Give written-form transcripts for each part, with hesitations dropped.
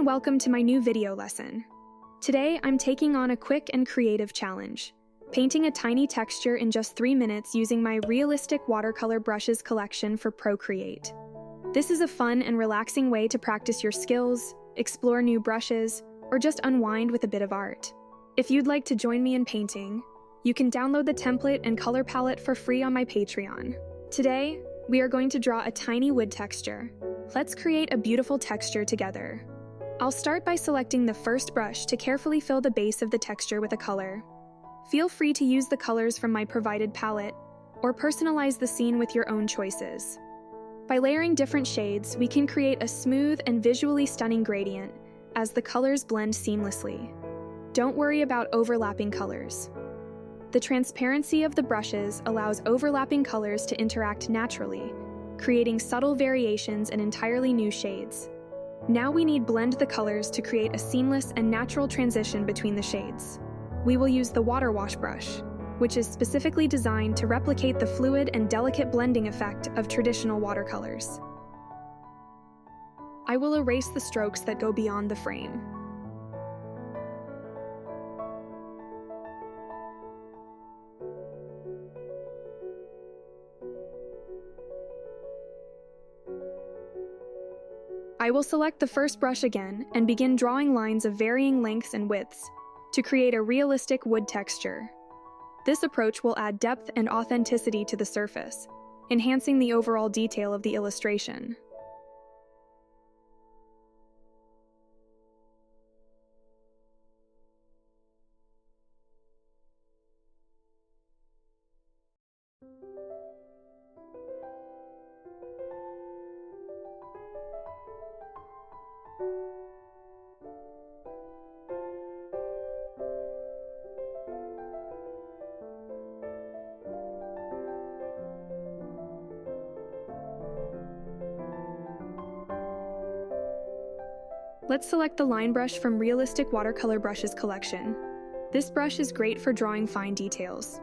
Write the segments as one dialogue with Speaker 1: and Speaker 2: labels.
Speaker 1: and welcome to my new video lesson. Today, I'm taking on a quick and creative challenge, painting a tiny texture in just 3 minutes using my Realistic Watercolor Brushes collection for Procreate. This is a fun and relaxing way to practice your skills, explore new brushes, or just unwind with a bit of art. If you'd like to join me in painting, you can download the template and color palette for free on my Patreon. Today, we are going to draw a tiny wood texture. Let's create a beautiful texture together. I'll start by selecting the first brush to carefully fill the base of the texture with a color. Feel free to use the colors from my provided palette, or personalize the scene with your own choices. By layering different shades, we can create a smooth and visually stunning gradient as the colors blend seamlessly. Don't worry about overlapping colors. The transparency of the brushes allows overlapping colors to interact naturally, creating subtle variations and entirely new shades. Now we need to blend the colors to create a seamless and natural transition between the shades. We will use the water wash brush, which is specifically designed to replicate the fluid and delicate blending effect of traditional watercolors. I will erase the strokes that go beyond the frame. I will select the first brush again and begin drawing lines of varying lengths and widths to create a realistic wood texture. This approach will add depth and authenticity to the surface, enhancing the overall detail of the illustration. Let's select the line brush from Realistic Watercolor Brushes collection. This brush is great for drawing fine details.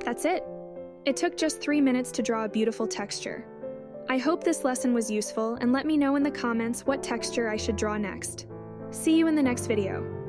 Speaker 1: That's it! It took just 3 minutes to draw a beautiful texture. I hope this lesson was useful, and let me know in the comments what texture I should draw next. See you in the next video.